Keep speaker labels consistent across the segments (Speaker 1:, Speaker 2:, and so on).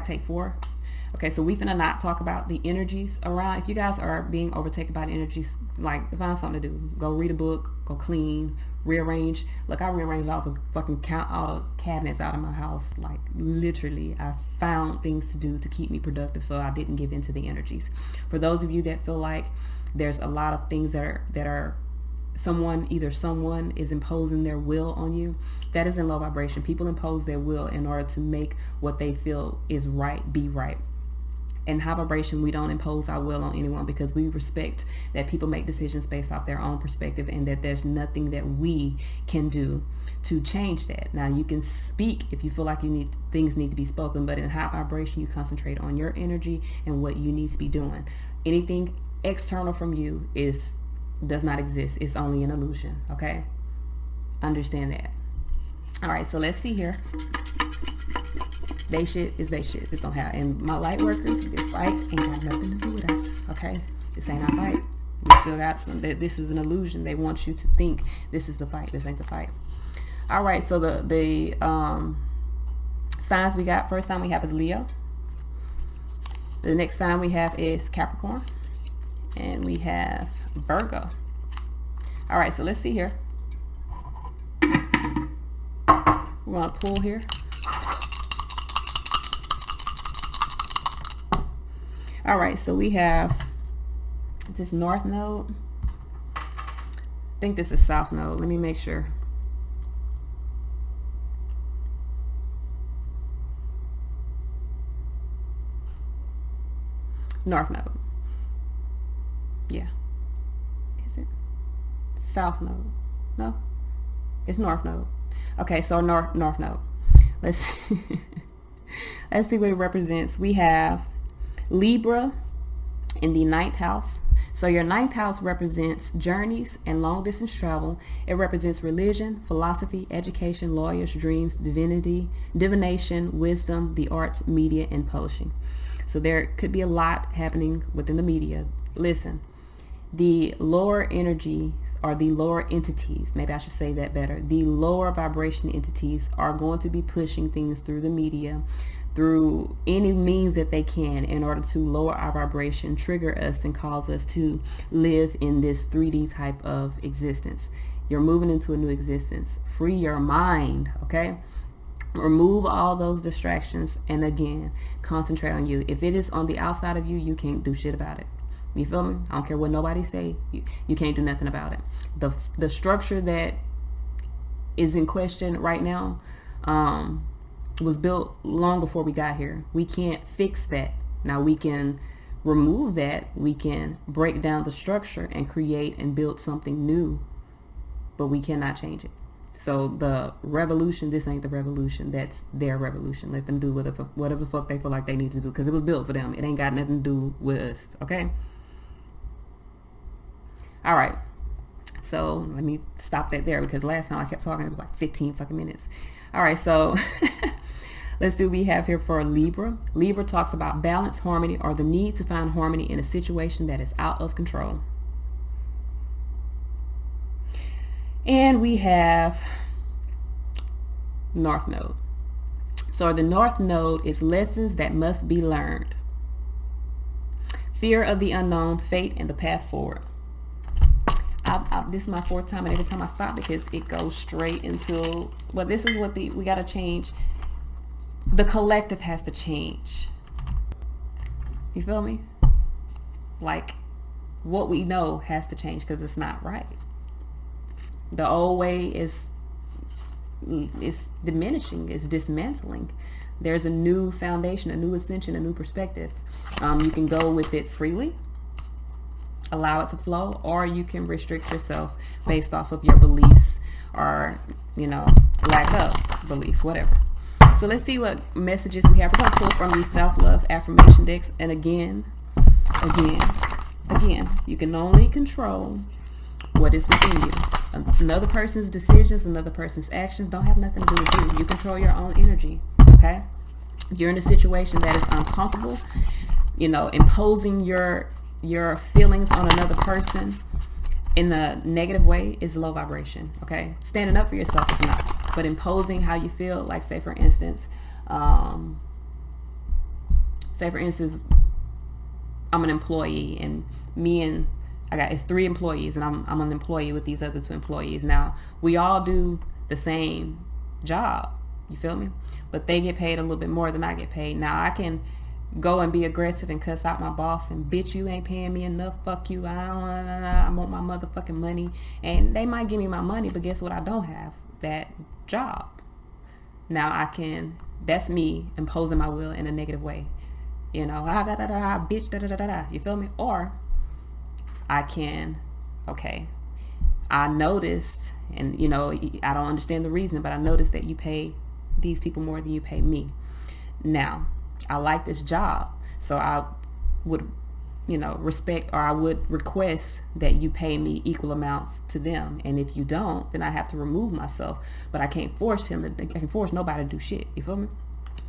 Speaker 1: take 4. Okay, so we finna not talk about the energies around. If you guys are being overtaken by the energies, like, find something to do. Go read a book, go clean, rearrange. Look, I rearranged all the cabinets out of my house. Like, literally, I found things to do to keep me productive so I didn't give in to the energies. For those of you that feel like there's a lot of things that are someone is imposing their will on you, that is in low vibration. People impose their will in order to make what they feel is right be right. In high vibration, we don't impose our will on anyone because we respect that people make decisions based off their own perspective and that there's nothing that we can do to change that. Now, you can speak if you feel like things need to be spoken, but in high vibration, you concentrate on your energy and what you need to be doing. Anything external from you does not exist. It's only an illusion. Okay, understand that. All right, so let's see here. They shit is they shit. This don't have. And my light workers, this fight ain't got nothing to do with us. Okay, this ain't our fight. We still got some. This is an illusion. They want you to think this is the fight. This ain't the fight. All right, so the signs we got. First sign we have is Leo. The next sign we have is Capricorn, and we have Virgo. All right, so let's see here. We're gonna pull here. All right, so we have this North Node. I think this is South Node. Let me make sure. North Node. Yeah. Is it? South Node. No? It's North Node. Okay, so North Node. Let's see. Let's see what it represents. We have Libra in the 9th house. So your 9th house represents journeys and long distance travel. It represents religion, philosophy, education, lawyers, dreams, divinity, divination, wisdom, the arts, media, and publishing. So there could be a lot happening within the media. Listen, the lower energy or the lower entities, maybe I should say that better, the lower vibration entities are going to be pushing things through the media, through any means that they can in order to lower our vibration, trigger us, and cause us to live in this 3D type of existence. You're moving into a new existence. Free your mind, okay? Remove all those distractions and again, concentrate on you. If it is on the outside of you, you can't do shit about it. You feel me? I don't care what nobody say. You can't do nothing about it. The structure that is in question right now was built long before we got here. We can't fix that. Now we can remove that. We can break down the structure and create and build something new, but we cannot change it. So the revolution, this ain't the revolution. That's their revolution. Let them do whatever the fuck they feel like they need to do because it was built for them. It ain't got nothing to do with us. Okay? All right. So let me stop that there because last time I kept talking, it was like 15 fucking minutes. All right. So let's see what we have here for Libra. Libra talks about balance, harmony, or the need to find harmony in a situation that is out of control. And we have North Node. So the North Node is lessons that must be learned. Fear of the unknown, fate, and the path forward. This is my 4th time, and every time I stop because it goes straight into, well, this is what we got to change. The collective has to change. You feel me? Like, what we know has to change because it's not right. The old way is diminishing, is dismantling. There's a new foundation, a new ascension, a new perspective. You can go with it freely, allow it to flow, or you can restrict yourself based off of your beliefs or, lack of belief, whatever. So let's see what messages we have. We're going to pull from the self-love affirmation decks. And again, you can only control what is within you. Another person's decisions, another person's actions don't have nothing to do with you. You control your own energy, okay? If you're in a situation that is uncomfortable, imposing your feelings on another person in a negative way is low vibration, okay? Standing up for yourself is not. But imposing how you feel, like say for instance, Say for instance, I'm an employee, and it's 3 employees, and I'm an employee with these other 2 employees. Now we all do the same job, you feel me? But they get paid a little bit more than I get paid. Now I can go and be aggressive and cuss out my boss and, bitch, you ain't paying me enough, fuck you, I want my motherfucking money. And they might give me my money, but guess what? I don't have that job. Now that's me imposing my will in a negative way, you know, bitch, you feel me? Or I can, okay, I noticed, and you know, I don't understand the reason, but I noticed that you pay these people more than you pay me. Now I like this job, so I would, you know, respect, or I would request that you pay me equal amounts to them. And if you don't, then I have to remove myself. But I can't force nobody to do shit. You feel me?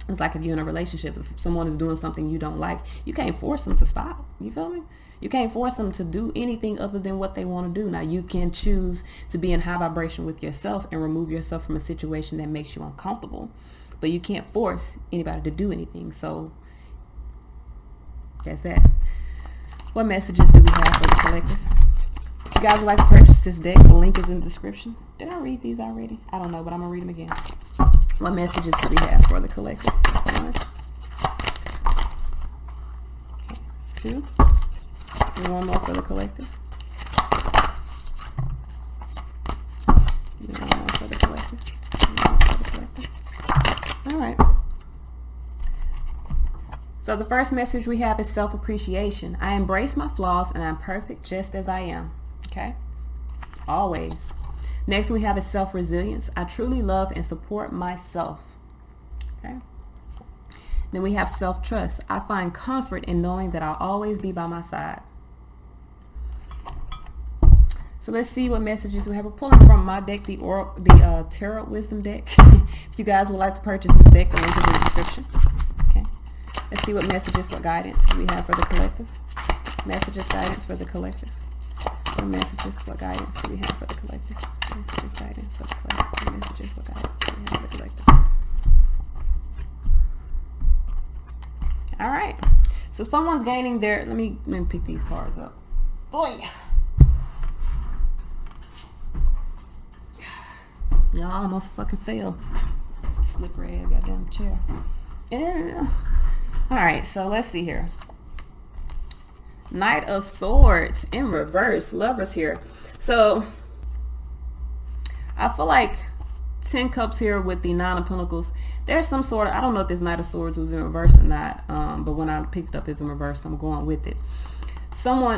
Speaker 1: It's like if you're in a relationship, if someone is doing something you don't like, you can't force them to stop. You feel me? You can't force them to do anything other than what they want to do. Now you can choose to be in high vibration with yourself and remove yourself from a situation that makes you uncomfortable. But you can't force anybody to do anything. So that's that. What messages do we have for the collective? If you guys would like to purchase this deck, the link is in the description. Did I read these already? I don't know, but I'm going to read them again. What messages do we have for the collective? 1, 2, and 1 more for the collective. And 1 more for the collective. All right. So the first message we have is self-appreciation. I embrace my flaws and I'm perfect just as I am. Okay? Always. Next we have is self-resilience. I truly love and support myself. Okay? Then we have self-trust. I find comfort in knowing that I'll always be by my side. So let's see what messages we have. We're pulling from my deck, the Tarot Wisdom deck. If you guys would like to purchase this deck, the link is in the description. Okay. Let's see what messages, what guidance we have for the collective. Messages, guidance for the collective. What messages, what guidance do we have for the collective? Messages, guidance for the collective. What messages, what guidance do we have for the collective? All right. So someone's gaining their. Let me pick these cards up. Boy. Y'all almost fucking fell. Slippery ass goddamn chair. Yeah. Alright, so let's see here. Knight of Swords in reverse. Lovers here. So I feel like 10 Cups here with the 9 of Pentacles. There's some sort of, I don't know if this Knight of Swords was in reverse or not. But when I picked up it's in reverse, so I'm going with it.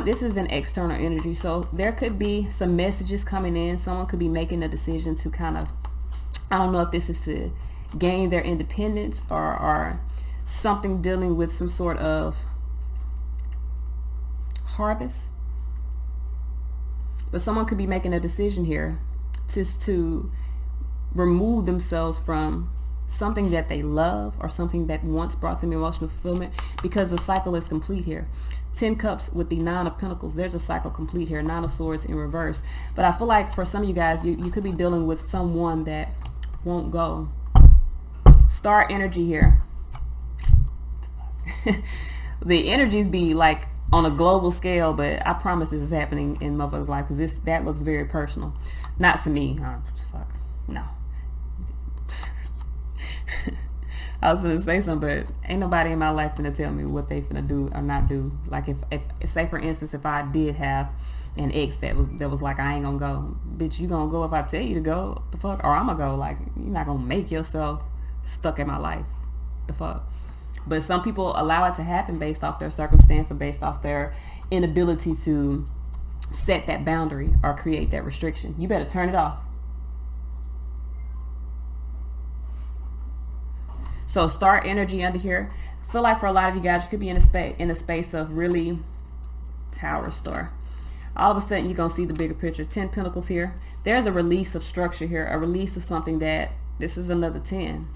Speaker 1: This is an external energy, so there could be some messages coming in. Someone could be making a decision to kind of, I don't know if this is to gain their independence or something dealing with some sort of harvest. But someone could be making a decision here to remove themselves from something that they love or something that once brought them emotional fulfillment, because the cycle is complete here. 10 Cups with the 9 of Pentacles. There's a cycle complete here. 9 of Swords in reverse. But I feel like for some of you guys, you could be dealing with someone that won't go. Star energy here. The energies be like on a global scale, but I promise this is happening in motherfuckers' life, because that looks very personal. Not to me. Oh, fuck. No. I was gonna say something, but ain't nobody in my life gonna tell me what they finna do or not do. Like if say for instance, if I did have an ex that was like, I ain't gonna go, bitch, you gonna go if I tell you to go, the fuck, or I'm gonna go. Like, you're not gonna make yourself stuck in my life, the fuck. But some people allow it to happen based off their circumstance or based off their inability to set that boundary or create that restriction. You better turn it off. So star energy under here. I feel like for a lot of you guys, you could be in a space of really Tower Star. All of a sudden, you're going to see the bigger picture. 10 Pentacles here. There's a release of structure here. A release of something that, this is another 10.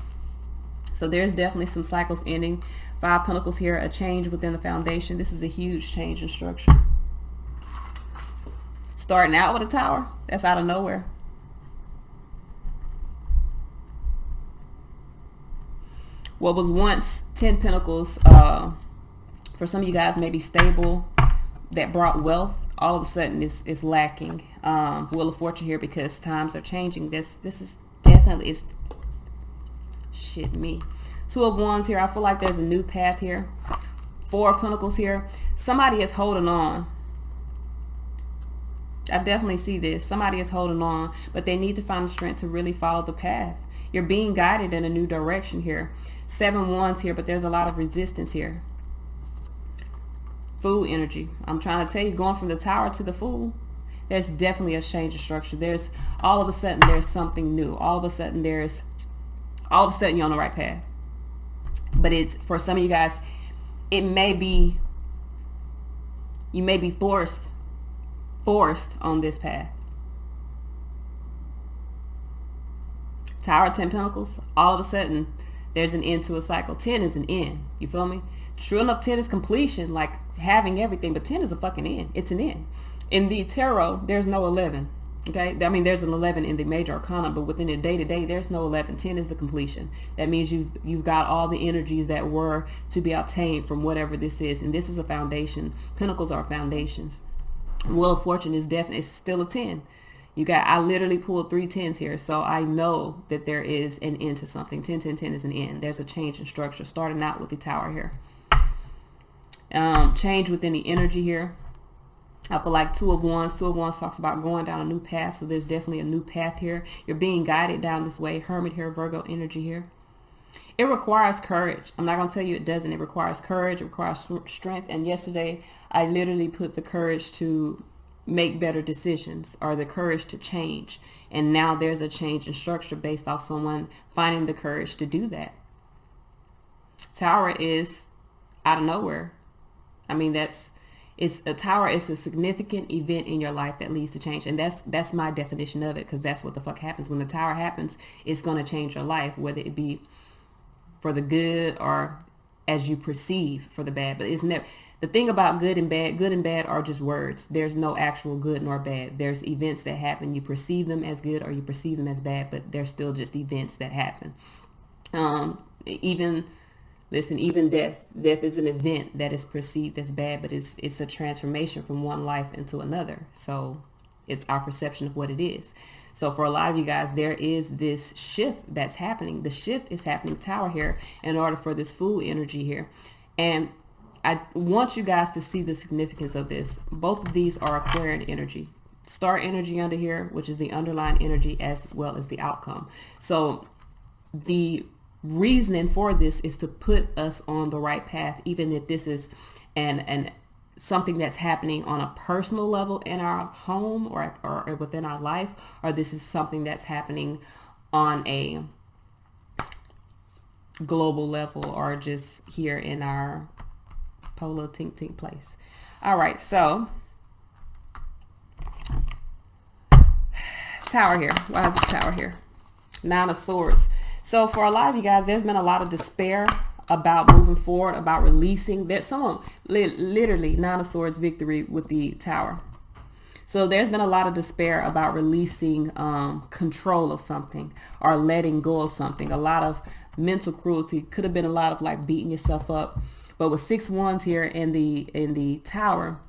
Speaker 1: So there's definitely some cycles ending. 5 Pentacles here. A change within the foundation. This is a huge change in structure. Starting out with a tower. That's out of nowhere. What was once 10 Pentacles For some of you guys, maybe stable, that brought wealth, all of a sudden is lacking. Wheel of Fortune here, because times are changing. This is definitely, it's shit me. Two of Wands here. I feel like there's a new path here. Four of Pentacles here. Somebody is holding on. I definitely see this. Somebody is holding on, but they need to find the strength to really follow the path. You're being guided in a new direction here. Seven Wands here, but there's a lot of resistance here. Fool energy. I'm trying to tell you, going from the Tower to the Fool, there's definitely a change of structure. There's all of a sudden there's something new. All of a sudden you're on the right path. But it's, for some of you guys, it may be, you may be forced on this path. Tower, 10 Pentacles, all of a sudden there's an end to a cycle. 10 is an end. You feel me? True enough, 10 is completion, like having everything, but 10 is a fucking end. It's an end. In the tarot, there's no 11. Okay, I mean, there's an 11 in the major arcana, but within the day-to-day, there's no 11. 10 is the completion. That means you've got all the energies that were to be obtained from whatever this is, and this is a foundation. Pentacles are foundations. Wheel of Fortune is definitely, it's still a 10. I literally pulled 3 10s here, so I know that there is an end to something. 10, 10, 10 is an end. There's a change in structure, starting out with the Tower here. Change within the energy here. I feel like Two of Wands talks about going down a new path, so there's definitely a new path here. You're being guided down this way. Hermit here, Virgo energy here. It requires courage. I'm not going to tell you it doesn't. It requires courage. It requires strength. And yesterday, I literally put the courage to make better decisions, or the courage to change. And now there's a change in structure based off someone finding the courage to do that. Tower is out of nowhere. I mean, it's a Tower is a significant event in your life that leads to change. And that's my definition of it, because that's what the fuck happens. When the Tower happens, it's going to change your life, whether it be for the good or as you perceive for the bad. But it's never, the thing about good and bad are just words. There's no actual good nor bad. There's events that happen. You perceive them as good or you perceive them as bad, but they're still just events that happen. Even death is an event that is perceived as bad, but it's a transformation from one life into another. So it's our perception of what it is. So for a lot of you guys, there is this shift that's happening. The shift is happening, Tower here, in order for this Fool energy here. And I want you guys to see the significance of this. Both of these are Aquarian energy. Star energy under here, which is the underlying energy as well as the outcome. So the reasoning for this is to put us on the right path, even if this is an something that's happening on a personal level in our home or within our life, or this is something that's happening on a global level or just here in our polar tink place. All right, so Tower here. Why is this Tower here? Nine of Swords. So for a lot of you guys, there's been a lot of despair about moving forward, about releasing. There's someone literally Nine of Swords victory with the Tower. So there's been a lot of despair about releasing control of something or letting go of something. A lot of mental cruelty. Could have been a lot of like beating yourself up. But with 6 Wands here in the Tower,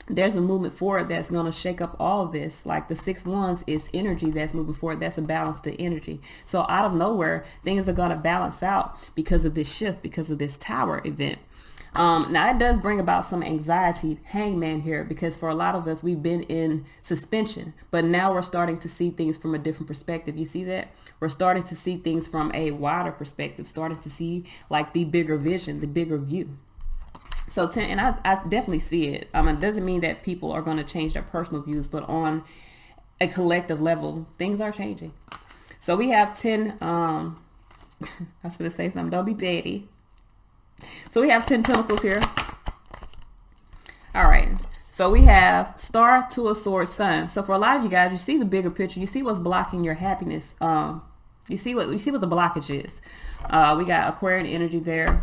Speaker 1: there's a movement forward that's going to shake up all of this. Like the 6 Wands is energy that's moving forward. That's a balance to energy. So out of nowhere, things are going to balance out because of this shift, because of this Tower event. Now it does bring about some anxiety, Hangman here, because for a lot of us, we've been in suspension, but now we're starting to see things from a different perspective. You see that? We're starting to see things from a wider perspective, starting to see like the bigger vision, the bigger view. So, and I definitely see it. It doesn't mean that people are going to change their personal views, but on a collective level, things are changing. So we have 10, I was going to say something, don't be petty. So we have 10 Pentacles here. All right. So we have Star, 2 of Swords, Sun. So for a lot of you guys, you see the bigger picture. You see what's blocking your happiness. You see what the blockage is. We got Aquarian energy there.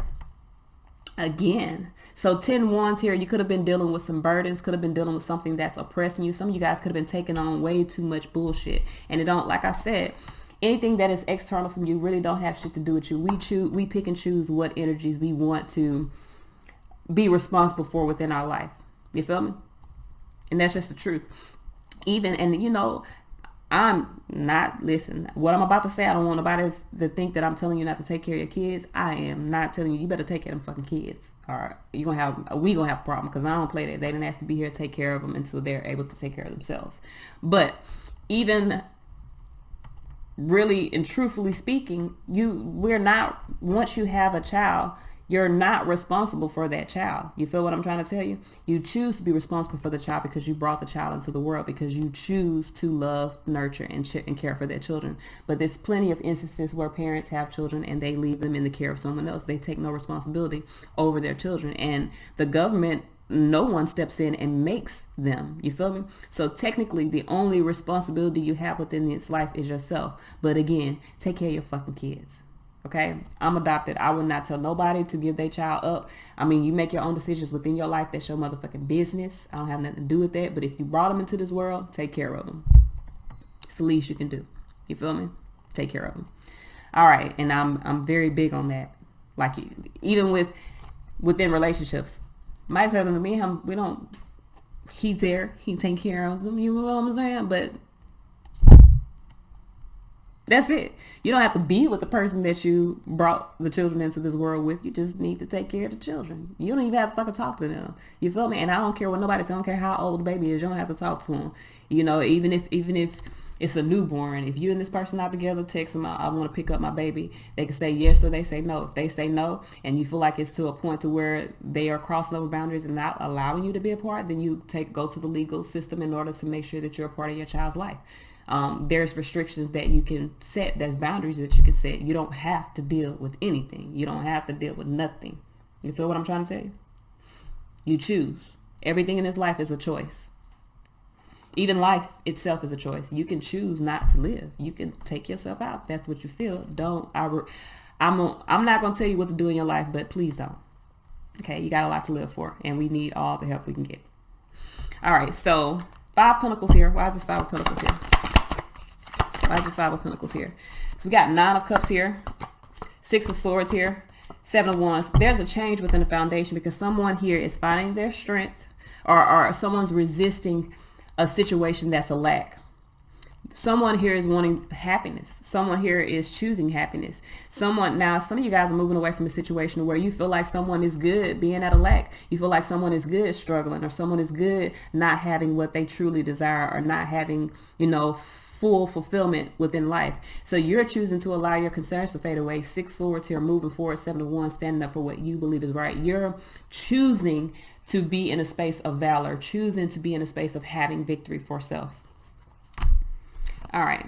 Speaker 1: Again, so 10 Wands here, you could have been dealing with some burdens, could have been dealing with something that's oppressing you. Some of you guys could have been taking on way too much bullshit. And it don't, like I said, anything that is external from you really don't have shit to do with you. We pick and choose what energies we want to be responsible for within our life. You feel me? And that's just the truth. Even, and you know, I'm not, listen, what I'm about to say, I don't want nobody to think that I'm telling you not to take care of your kids. I am not telling you, you better take care of them fucking kids. Or we gonna have a problem, because I don't play that. They didn't ask to be here to take care of them until they're able to take care of themselves. But even really and truthfully speaking, once you have a child, you're not responsible for that child. You feel what I'm trying to tell you? You choose to be responsible for the child because you brought the child into the world, because you choose to love, nurture, and care for their children. But there's plenty of instances where parents have children and they leave them in the care of someone else. They take no responsibility over their children. And the government, no one steps in and makes them. You feel me? So technically, the only responsibility you have within this life is yourself. But again, take care of your fucking kids. Okay, I'm adopted. I would not tell nobody to give their child up. I mean, you make your own decisions within your life. That's your motherfucking business. I don't have nothing to do with that. But if you brought them into this world, take care of them. It's the least you can do. You feel me? Take care of them. All right, and I'm very big on that. Like, even within relationships, Mike said to me, he's there, he take care of them. You know what I'm saying? But that's it. You don't have to be with the person that you brought the children into this world with. You just need to take care of the children. You don't even have to fucking talk to them. You feel me? And I don't care what nobody says. I don't care how old the baby is. You don't have to talk to them. You know, even if it's a newborn, if you and this person not together, text them out, I want to pick up my baby. They can say yes or they say no. If they say no and you feel like it's to a point to where they are crossing over boundaries and not allowing you to be a part, then you go to the legal system in order to make sure that you're a part of your child's life. There's restrictions that you can set. There's boundaries that you can set. You don't have to deal with anything. You don't have to deal with nothing. You feel what I'm trying to say? You choose. Everything in this life is a choice. Even life itself is a choice. You can choose not to live. You can take yourself out. That's what you feel. I'm not going to tell you what to do in your life, but please don't. Okay, you got a lot to live for, and we need all the help we can get. All right, so 5 of Pentacles here. Why is this 5 of Pentacles here? Why is this 5 of Pentacles here? So we got 9 of Cups here, 6 of Swords here, 7 of Wands. There's a change within the foundation because someone here is finding their strength, or someone's resisting a situation that's a lack. Someone here is wanting happiness. Someone here is choosing happiness. Some of you guys are moving away from a situation where you feel like someone is good being at a lack. You feel like someone is good struggling, or someone is good not having what they truly desire, or not having, full fulfillment within life. So you're choosing to allow your concerns to fade away. 6 Swords here, moving forward. 7 of Wands, standing up for what you believe is right. You're choosing to be in a space of valor, choosing to be in a space of having victory for self. All right.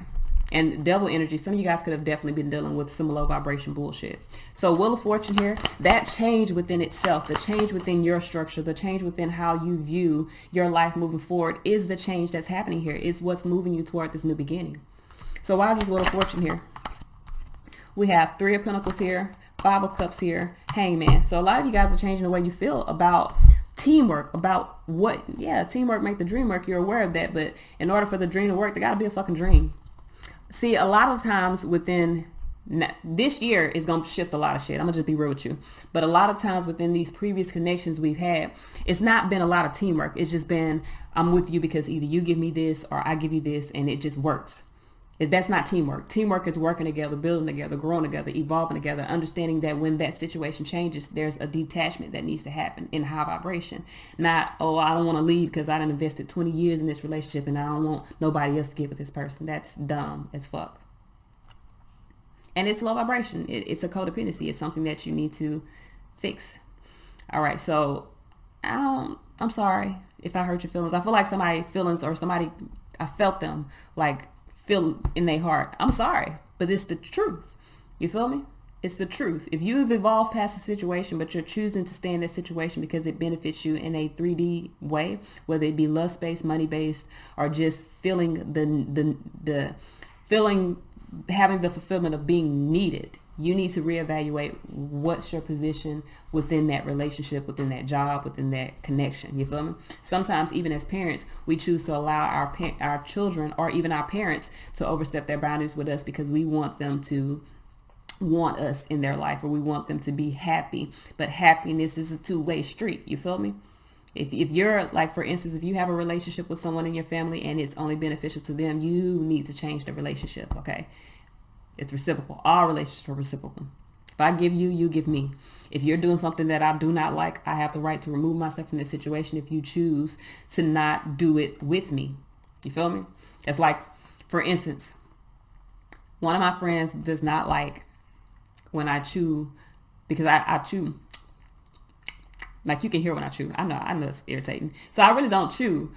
Speaker 1: And devil energy, some of you guys could have definitely been dealing with some low vibration bullshit. So Wheel of Fortune here, that change within itself, the change within your structure, the change within how you view your life moving forward is the change that's happening here. It's what's moving you toward this new beginning. So why is this Wheel of Fortune here? We have 3 of Pentacles here, 5 of Cups here, Hangman. So a lot of you guys are changing the way you feel about teamwork, about teamwork make the dream work. You're aware of that, but in order for the dream to work, there got to be a fucking dream. See, a lot of times within this year is going to shift a lot of shit. I'm going to just be real with you. But a lot of times within these previous connections we've had, it's not been a lot of teamwork. It's just been, I'm with you because either you give me this or I give you this, and it just works. That's not teamwork. Teamwork is working together, building together, growing together, evolving together, understanding that when that situation changes, there's a detachment that needs to happen in high vibration. Not, I don't want to leave because I done invested 20 years in this relationship and I don't want nobody else to get with this person. That's dumb as fuck. And it's low vibration. It's a codependency. It's something that you need to fix. All right, so I'm sorry if I hurt your feelings. I feel like somebody's feelings, or I felt them like feel in their heart. I'm sorry, but it's the truth. You feel me? It's the truth. If you've evolved past the situation, but you're choosing to stay in that situation because it benefits you in a 3D way, whether it be lust-based, money-based, or just feeling the feeling, having the fulfillment of being needed, you need to reevaluate what's your position within that relationship, within that job, within that connection. You feel me? Sometimes even as parents, we choose to allow our children or even our parents to overstep their boundaries with us because we want them to want us in their life, or we want them to be happy. But happiness is a two-way street. You feel me? If you're like, for instance, if you have a relationship with someone in your family and it's only beneficial to them, you need to change the relationship. Okay. It's reciprocal. All relationships are reciprocal. If I give you, you give me. If you're doing something that I do not like, I have the right to remove myself from this situation if you choose to not do it with me. You feel me? It's like, for instance, one of my friends does not like when I chew, because I chew. Like, you can hear when I chew. I know it's irritating. So I really don't chew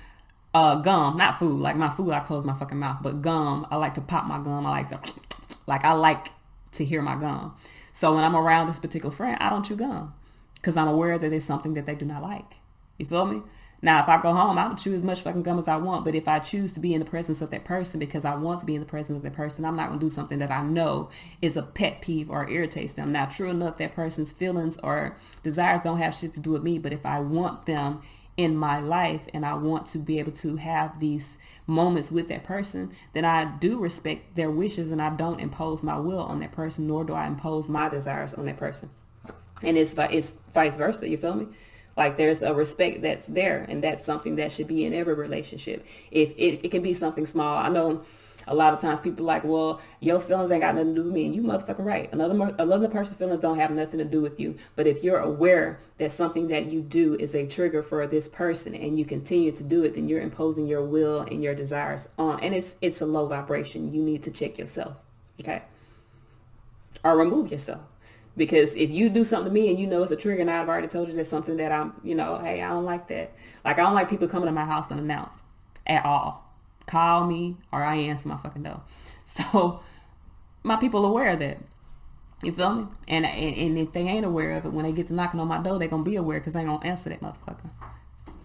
Speaker 1: gum, not food. Like my food, I close my fucking mouth. But gum, I like to pop my gum. I like to hear my gum. So when I'm around this particular friend, I don't chew gum because I'm aware that it's something that they do not like. You feel me? Now, if I go home, I'll chew as much fucking gum as I want. But if I choose to be in the presence of that person because I want to be in the presence of that person, I'm not going to do something that I know is a pet peeve or irritates them. Now, true enough, that person's feelings or desires don't have shit to do with me. But if I want them in my life and I want to be able to have these moments with that person, then I do respect their wishes and I don't impose my will on that person, nor do I impose my desires on that person. And it's vice versa. You feel me? Like, there's a respect that's there, and that's something that should be in every relationship. If it can be something small. I know a lot of times people like, well, your feelings ain't got nothing to do with me, and you motherfucking right. Another person's feelings don't have nothing to do with you. But if you're aware that something that you do is a trigger for this person, and you continue to do it, then you're imposing your will and your desires on, and it's a low vibration. You need to check yourself, okay, or remove yourself. Because if you do something to me and you know it's a trigger, and I've already told you that's something that I'm, hey, I don't like that. Like, I don't like people coming to my house unannounced at all. Call me or I answer my fucking door. So my people are aware of that. You feel me? And if they ain't aware of it, when they get to knocking on my door, they're going to be aware because they ain't going to answer that motherfucker.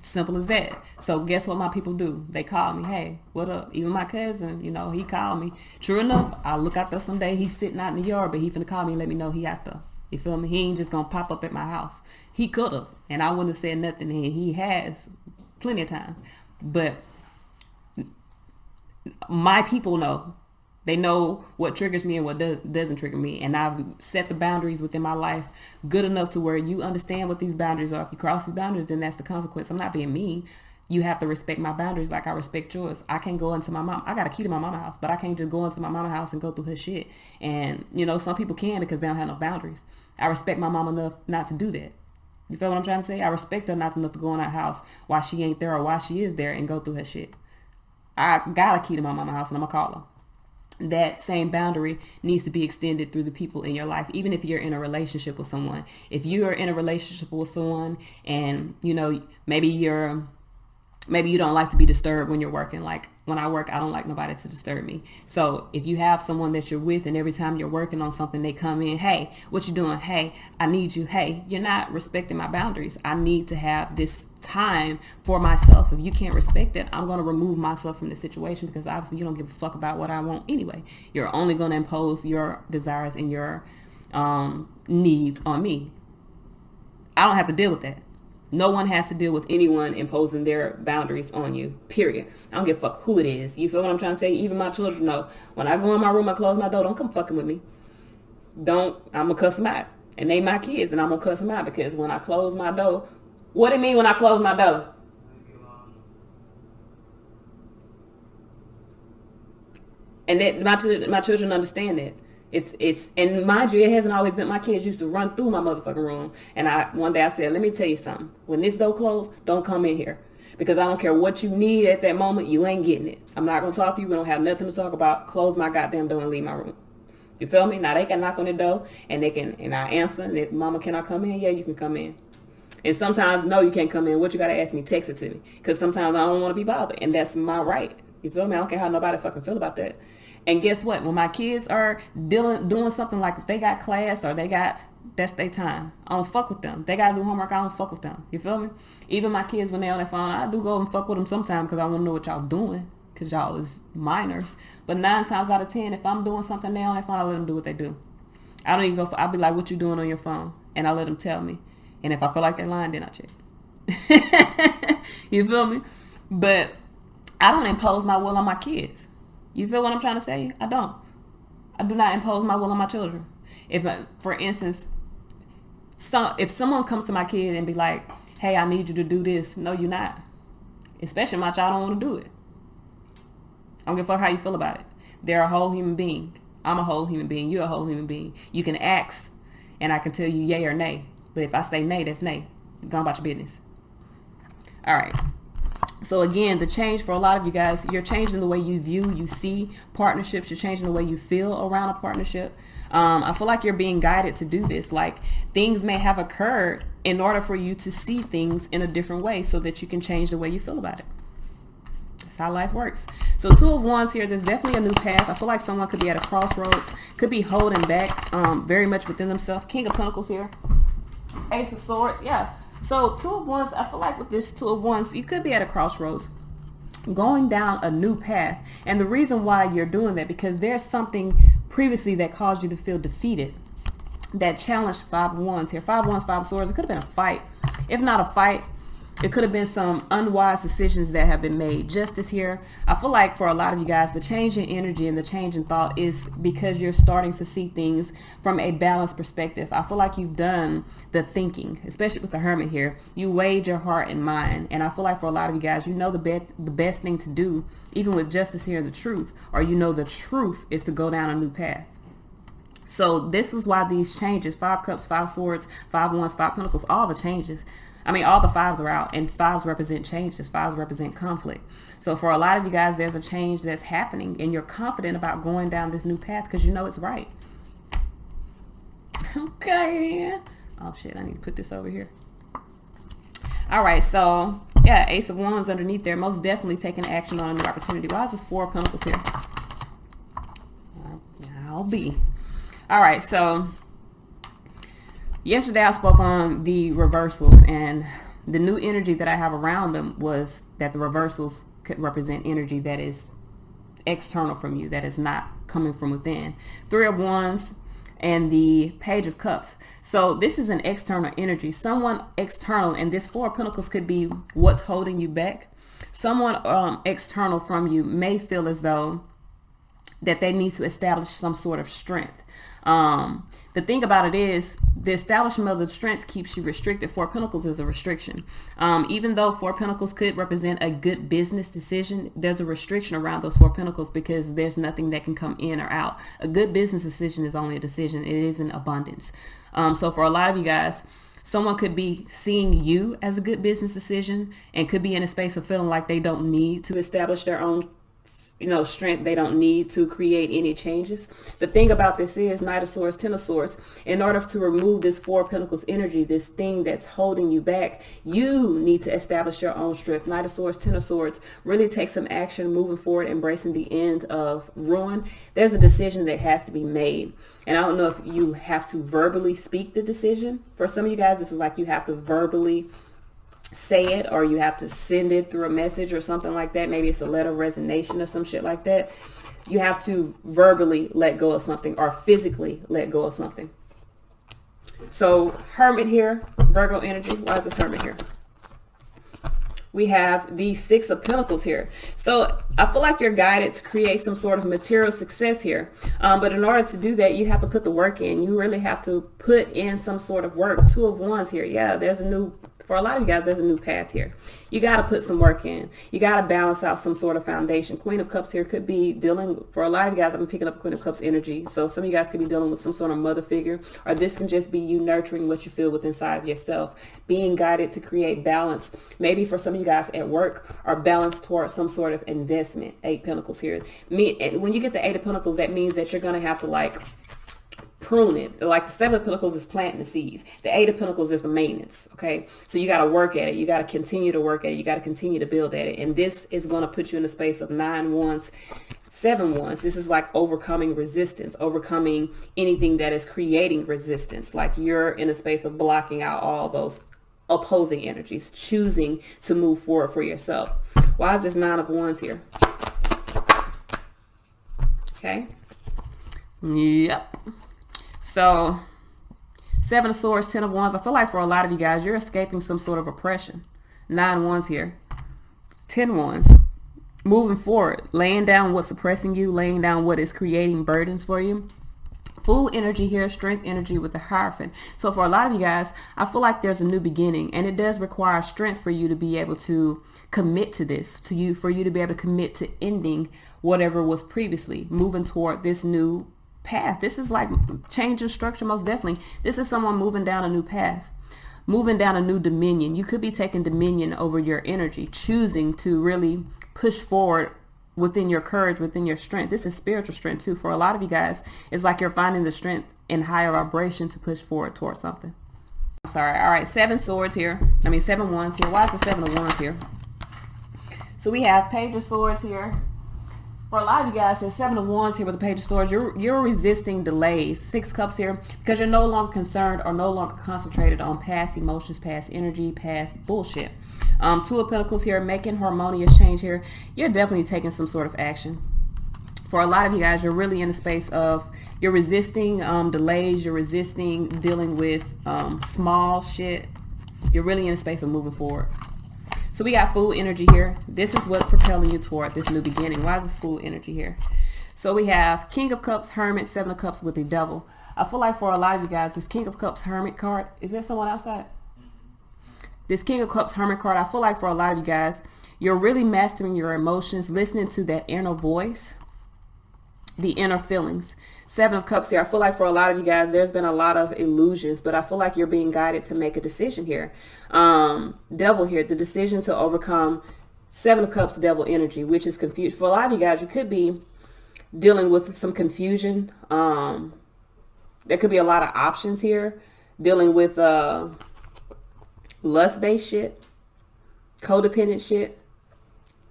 Speaker 1: Simple as that. So guess what my people do? They call me, hey, what up? Even my cousin, he called me. True enough, I look out there someday, he's sitting out in the yard, but he finna call me and let me know he out there. You feel me? He ain't just gonna pop up at my house. He could have, and I wouldn't have said nothing, and he has plenty of times. But my people know. They know what triggers me and what doesn't trigger me. And I've set the boundaries within my life good enough to where you understand what these boundaries are. If you cross these boundaries, then that's the consequence. I'm not being mean. You have to respect my boundaries like I respect yours. I can't go into my mom. I got a key to my mama's house, but I can't just go into my mama's house and go through her shit. And, some people can because they don't have no boundaries. I respect my mom enough not to do that. You feel what I'm trying to say? I respect her not enough to go in her house while she ain't there or while she is there and go through her shit. I got a key to my mama's house and I'm going to call her. That same boundary needs to be extended through the people in your life, even if you're in a relationship with someone. If you are in a relationship with someone and, maybe you don't like to be disturbed when you're working. Like, when I work, I don't like nobody to disturb me. So if you have someone that you're with and every time you're working on something, they come in, hey, what you doing? Hey, I need you. Hey, you're not respecting my boundaries. I need to have this time for myself. If you can't respect it, I'm going to remove myself from the situation because obviously you don't give a fuck about what I want anyway. You're only going to impose your desires and your needs on me. I don't have to deal with that. No one has to deal with anyone imposing their boundaries on you, period. I don't give a fuck who it is. You feel what I'm trying to say? Even my children know. When I go in my room, I close my door, don't come fucking with me. I'm going to cuss them out. And they my kids, and I'm going to cuss them out because when I close my door, what do you mean when I close my door? And that my children understand that. It's and mind you, it hasn't always been. My kids used to run through my motherfucking room, and one day I said, let me tell you something. When this door closed, don't come in here because I don't care what you need at that moment. You ain't getting it. I'm not gonna talk to you. We don't have nothing to talk about. Close my goddamn door and leave my room. You feel me? Now they can knock on the door and I answer. And if mama, can I come in? Yeah, you can come in. And sometimes no, you can't come in. What you gotta ask me? Text it to me because sometimes I don't want to be bothered, and that's my right. You feel me? I don't care how nobody fucking feel about that. And guess what? When my kids are doing something, like if they got class or that's their time. I don't fuck with them. They got to do homework. I don't fuck with them. You feel me? Even my kids, when they on their phone, I do go and fuck with them sometimes because I want to know what y'all doing because y'all is minors. But 9 times out of 10, if I'm doing something they on their phone, I let them do what they do. I don't even go I'll be like, what you doing on your phone? And I let them tell me. And if I feel like they're lying, then I check. You feel me? But I don't impose my will on my kids. You feel what I'm trying to say? I don't. I do not impose my will on my children. If, for instance, if someone comes to my kid and be like, hey, I need you to do this. No, you're not. Especially my child don't want to do it. I don't give a fuck how you feel about it. They're a whole human being. I'm a whole human being. You're a whole human being. You can ask and I can tell you yay or nay. But if I say nay, that's nay. Go about your business. All right. So again, the change for a lot of you guys, you're changing the way you view, you see partnerships. You're changing the way you feel around a partnership. I feel like you're being guided to do this. Like things may have occurred in order for you to see things in a different way so that you can change the way you feel about it. That's how life works. So Two of Wands here, there's definitely a new path. I feel like someone could be at a crossroads, could be holding back very much within themselves. King of Pentacles here. Ace of Swords. Yeah. So Two of Wands, I feel like with this Two of Wands, you could be at a crossroads, going down a new path. And the reason why you're doing that, because there's something previously that caused you to feel defeated, that challenged Five of Wands here. Five of Wands, Five of Swords. It could have been a fight. If not a fight, it could have been some unwise decisions that have been made. Justice here. I feel like for a lot of you guys, the change in energy and the change in thought is because you're starting to see things from a balanced perspective. I feel like you've done the thinking, especially with the Hermit here. You weighed your heart and mind. And I feel like for a lot of you guys, you know the best thing to do, even with Justice here, the truth, or you know the truth is to go down a new path. So this is why these changes, Five Cups, Five Swords, Five Wands, Five Pentacles, all the changes, I mean, all the fives are out, and fives represent changes. Fives represent conflict. So for a lot of you guys, there's a change that's happening, and you're confident about going down this new path because you know it's right. Okay. Oh, shit. I need to put this over here. All right. So, yeah, Ace of Wands underneath there. Most definitely taking action on a new opportunity. Why is this Four of Pentacles here? I'll be. All right. So yesterday I spoke on the reversals, and the new energy that I have around them was that the reversals could represent energy that is external from you, that is not coming from within. Three of Wands and the Page of Cups. So this is an external energy. Someone external, and this Four of Pentacles could be what's holding you back. Someone external from you may feel as though that they need to establish some sort of strength. The thing about it is the establishment of the strength keeps you restricted. Four of Pentacles is a restriction. Even though Four of Pentacles could represent a good business decision, there's a restriction around those Four of Pentacles because there's nothing that can come in or out. A good business decision is only a decision. It isn't abundance. So for a lot of you guys, someone could be seeing you as a good business decision and could be in a space of feeling like they don't need to establish their own strength. They don't need to create any changes. The thing about this is Knight of Swords, Ten of Swords. In order to remove this Four of Pentacles energy, this thing that's holding you back, you need to establish your own strength. Knight of Swords, Ten of Swords. Really take some action moving forward, embracing the end of ruin. There's a decision that has to be made. And I don't know if you have to verbally speak the decision. For some of you guys, this is like you have to verbally say it, or you have to send it through a message or something like that. Maybe it's a letter of resignation or some shit like that. You have to verbally let go of something or physically let go of something. So Hermit here, Virgo energy. Why is this Hermit here? We have the Six of Pentacles here. So I feel like you're guided to create some sort of material success here. But in order to do that, you have to put the work in. You really have to put in some sort of work. Two of Wands here. Yeah, for a lot of you guys, there's a new path here. You got to put some work in. You got to balance out some sort of foundation. Queen of Cups here could be dealing, for a lot of you guys, I've been picking up the Queen of Cups energy. So some of you guys could be dealing with some sort of mother figure, or this can just be you nurturing what you feel within inside of yourself, being guided to create balance. Maybe for some of you guys at work, or balance towards some sort of investment. Eight Pentacles here. When you get the Eight of Pentacles, that means that you're going to have to prune it. Like the Seven of Pentacles is planting the seeds. The Eight of Pentacles is the maintenance. Okay. So you got to work at it. You got to continue to work at it. You got to continue to build at it. And this is going to put you in a space of 9 Wands, 7 Wands. This is like overcoming resistance, overcoming anything that is creating resistance. Like you're in a space of blocking out all those opposing energies, choosing to move forward for yourself. Why is this 9 of Wands here? Okay. Yep. So, 7 of Swords, 10 of Wands. I feel like for a lot of you guys, you're escaping some sort of oppression. 9 Wands here. 10 Wands. Moving forward. Laying down what's oppressing you. Laying down what is creating burdens for you. Full energy here, strength energy with the Hierophant. So for a lot of you guys, I feel like there's a new beginning, and it does require strength for you to be able to commit to this, for you to be able to commit to ending whatever was previously, moving toward this new path. This is like change of structure, most definitely. This is someone moving down a new path, moving down a new dominion. You could be taking dominion over your energy, choosing to really push forward within your courage, within your strength. This is spiritual strength too. For a lot of you guys, it's like you're finding the strength in higher vibration to push forward towards something. I'm sorry. All right, 7 swords here. 7 wands here. Why is the 7 of wands here? So we have Page of Swords here. For a lot of you guys, there's 7 of wands here with the Page of Swords. You're resisting delays. 6 cups here because you're no longer concerned or no longer concentrated on past emotions, past energy, past bullshit. 2 of Pentacles here, making harmonious change here. You're definitely taking some sort of action. For a lot of you guys, you're really in a space of, you're resisting delays. You're resisting dealing with small shit. You're really in a space of moving forward. So we got Fool energy here. This is what's propelling you toward this new beginning. Why is this Fool energy here? So we have King of Cups, Hermit, 7 of Cups with the Devil. I feel like for a lot of you guys, this King of Cups, Hermit card, is there someone outside? This King of Cups, Hermit card, I feel like for a lot of you guys, you're really mastering your emotions, listening to that inner voice, the inner feelings. 7 of Cups here. I feel like for a lot of you guys, there's been a lot of illusions, but I feel like you're being guided to make a decision here. Devil here, the decision to overcome 7 of Cups, Devil energy, which is confused. For a lot of you guys, you could be dealing with some confusion. There could be a lot of options here, dealing with lust-based shit, codependent shit,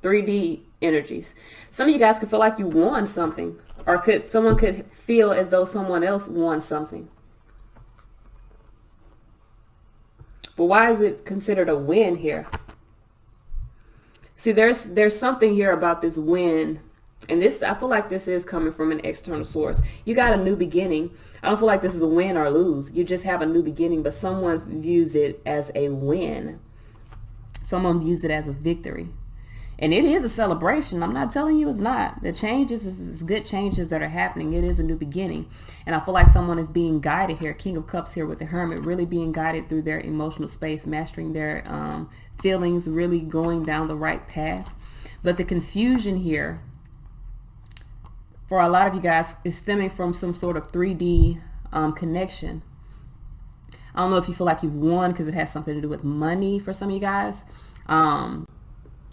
Speaker 1: 3D energies. Some of you guys could feel like you won something, or someone could feel as though someone else won something. But why is it considered a win here? See, there's something here about this win, and this, I feel like this is coming from an external source. You got a new beginning. I don't feel like this is a win or lose. You just have a new beginning, but someone views it as a win. Someone views it as a victory. And it is a celebration. I'm not telling you it's not. The changes is good changes that are happening. It is a new beginning. And I feel like someone is being guided here. King of Cups here with the Hermit, really being guided through their emotional space, mastering their feelings, really going down the right path. But the confusion here, for a lot of you guys, is stemming from some sort of 3D connection. I don't know if you feel like you've won because it has something to do with money for some of you guys.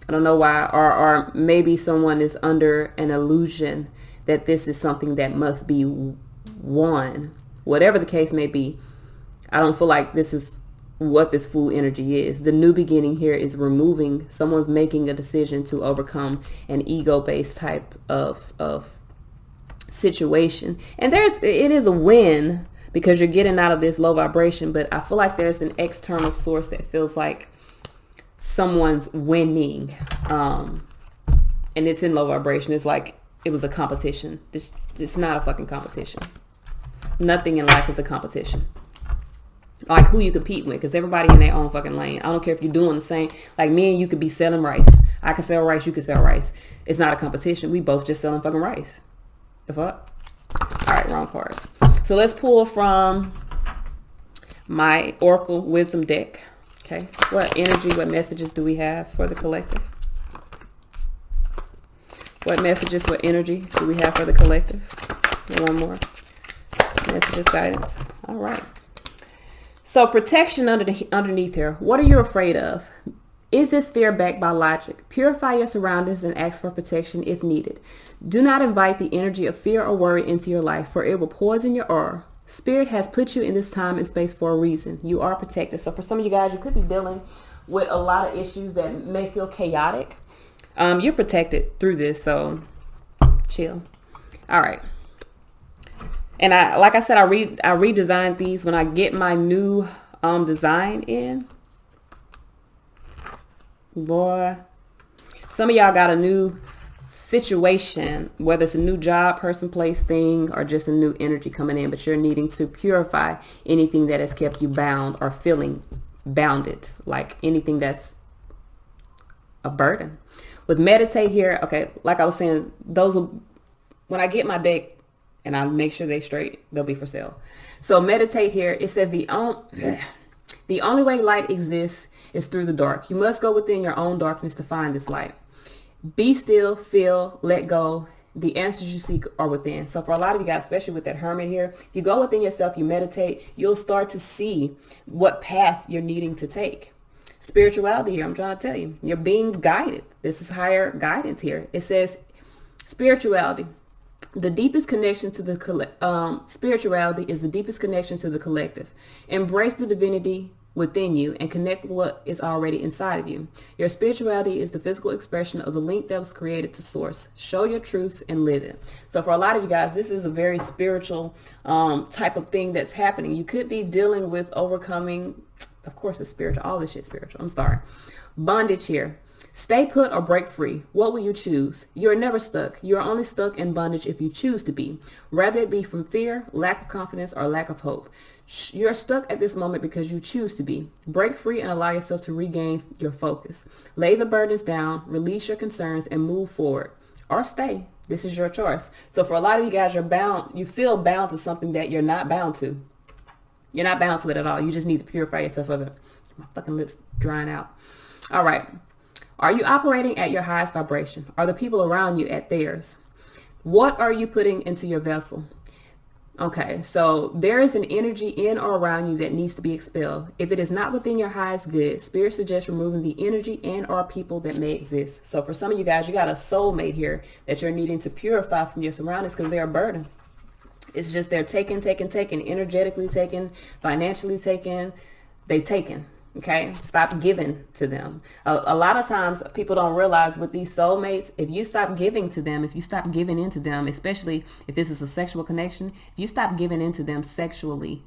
Speaker 1: I don't know why, or maybe someone is under an illusion that this is something that must be won. Whatever the case may be, I don't feel like this is what this Fool energy is. The new beginning here is removing, someone's making a decision to overcome an ego-based type of situation. And it is a win because you're getting out of this low vibration, but I feel like there's an external source that feels like someone's winning, and it's in low vibration. It's like it was a competition. It's not a fucking competition. Nothing in life is a competition. Like who you compete with, because everybody in their own fucking lane. I don't care if you're doing the same. Like me and you could be selling rice. I can sell rice, you can sell rice. It's not a competition. We both just selling fucking rice. The fuck? All right, wrong cards. So let's pull from my Oracle Wisdom deck. Okay, what energy, what messages do we have for the collective? What messages, what energy do we have for the collective? One more. Messages, guidance. All right. So protection underneath here. What are you afraid of? Is this fear backed by logic? Purify your surroundings and ask for protection if needed. Do not invite the energy of fear or worry into your life, for it will poison your aura. Spirit has put you in this time and space for a reason. You are protected. So for some of you guys, you could be dealing with a lot of issues that may feel chaotic. You're protected through this, so chill. All right. And like I said, I redesigned these when I get my new design in. Boy, some of y'all got a new situation, whether it's a new job, person, place, thing, or just a new energy coming in, but you're needing to purify anything that has kept you bound or feeling bounded, like anything that's a burden. With meditate here, okay, like I was saying, when I get my deck and I'll make sure they straight. They'll be for sale. So meditate here. It says the only way light exists is through the dark. You must go within your own darkness to find this light. Be still, feel, let go. The answers you seek are within. So for a lot of you guys, especially with that hermit here, if you go within yourself, you meditate, you'll start to see what path you're needing to take. Spirituality here, I'm trying to tell you, you're being guided. This is higher guidance here. It says spirituality. The deepest connection to the spirituality is the deepest connection to the collective. Embrace the divinity within you and connect with what is already inside of you. Your spirituality is the physical expression of the link that was created to source. Show your truth and live it. So for a lot of you guys, this is a very spiritual type of thing that's happening. You could be dealing with overcoming, of course it's spiritual, all this shit's spiritual, I'm sorry. Bondage here. Stay put or break free. What will you choose? You are never stuck. You are only stuck in bondage if you choose to be. Rather it be from fear, lack of confidence, or lack of hope. You're stuck at this moment because you choose to be. Break free and allow yourself to regain your focus. Lay the burdens down, release your concerns, and move forward. Or stay. This is your choice. So for a lot of you guys, you feel bound to something that you're not bound to. You're not bound to it at all. You just need to purify yourself of it. My fucking lips drying out. All right. Are you operating at your highest vibration? Are the people around you at theirs? What are you putting into your vessel? Okay, so there is an energy in or around you that needs to be expelled. If it is not within your highest good, Spirit suggests removing the energy and or people that may exist. So for some of you guys, you got a soulmate here that you're needing to purify from your surroundings because they're a burden. It's just they're taking, energetically taken, financially taken, they taken. Okay, stop giving to them. A lot of times people don't realize with these soulmates, if you stop giving to them, if you stop giving into them, especially if this is a sexual connection, if you stop giving into them sexually,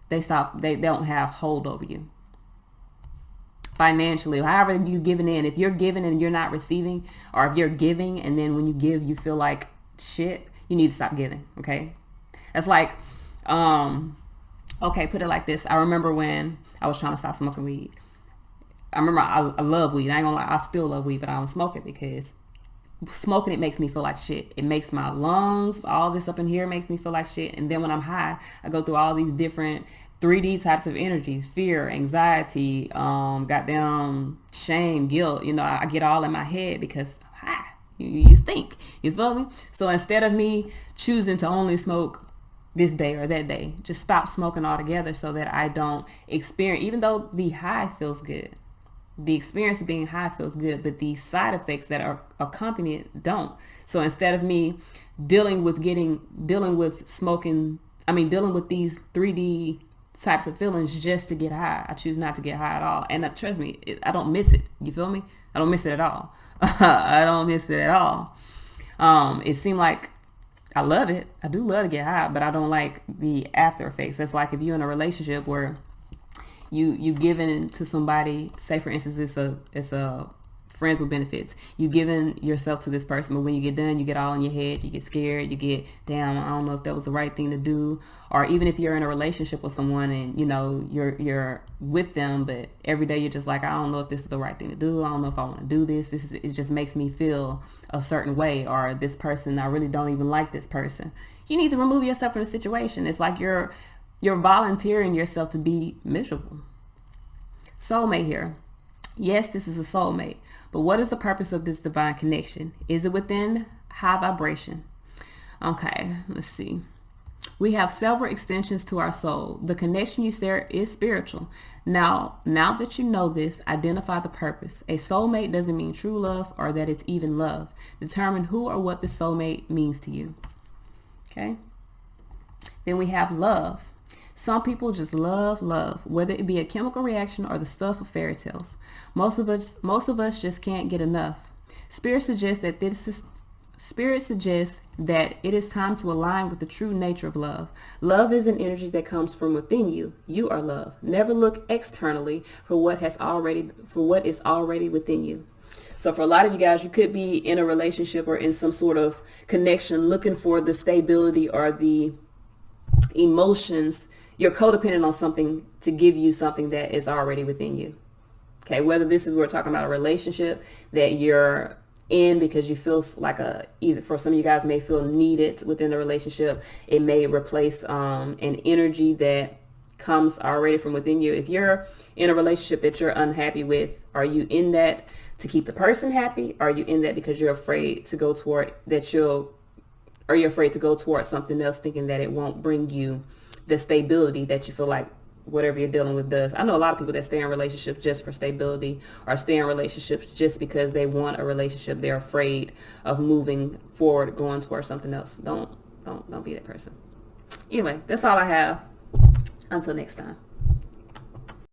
Speaker 1: they don't have hold over you. Financially, however you giving in, if you're giving and you're not receiving, or if you're giving and then when you give you feel like shit, you need to stop giving. Okay, that's like, okay, put it like this. I remember when I was trying to stop smoking weed. I remember I love weed. I ain't gonna lie, I still love weed, but I don't smoke it because smoking it makes me feel like shit. It makes my lungs, all this up in here makes me feel like shit. And then when I'm high, I go through all these different 3D types of energies: fear, anxiety, goddamn shame, guilt. You know, I get all in my head because I'm high. You think, you feel me? So instead of me choosing to only smoke this day or that day, just stop smoking altogether so that I don't experience, even though the high feels good, the experience of being high feels good, but the side effects that are accompany it don't. So instead of me dealing with smoking, dealing with these 3D types of feelings just to get high, I choose not to get high at all. And trust me, I don't miss it. You feel me? I don't miss it at all. I don't miss it at all. It seemed like I love it. I do love to get high, but I don't like the after effects. That's like if you're in a relationship where you giving to somebody, say for instance it's a friends with benefits. You giving yourself to this person, but when you get done, you get all in your head, you get scared, you get, damn, I don't know if that was the right thing to do. Or even if you're in a relationship with someone and you know you're with them, but every day you're just like, I don't know if this is the right thing to do. I don't know if I want to do this. It just makes me feel a certain way, or this person, I really don't even like this person. You need to remove yourself from the situation. It's like you're volunteering yourself to be miserable. Soulmate here. Yes, this is a soulmate, but what is the purpose of this divine connection? Is it within high vibration? Okay, let's see. We have several extensions to our soul. The connection you share is spiritual. Now that you know this, identify the purpose. A soulmate doesn't mean true love or that it's even love. Determine who or what the soulmate means to you. Okay. Then we have love. Some people just love, whether it be a chemical reaction or the stuff of fairy tales. Most of us just can't get enough. Spirit suggests that it is time to align with the true nature of love. Love is an energy that comes from within you. You are love. Never look externally for what is already within you. So for a lot of you guys, you could be in a relationship or in some sort of connection looking for the stability or the emotions. You're codependent on something to give you something that is already within you. Okay, whether this is, we're talking about a relationship that you're in because you feel like either for some of you guys may feel needed within the relationship. It may replace an energy that comes already from within you. If you're in a relationship that you're unhappy with, are you in that to keep the person happy? Are you in that because you're afraid to go toward are you afraid to go towards something else, thinking that it won't bring you the stability that you feel like whatever you're dealing with does? I know a lot of people that stay in relationships just for stability, or stay in relationships just because they want a relationship. They're afraid of moving forward, going towards something else. Don't be that person. Anyway, that's all I have. Until next time.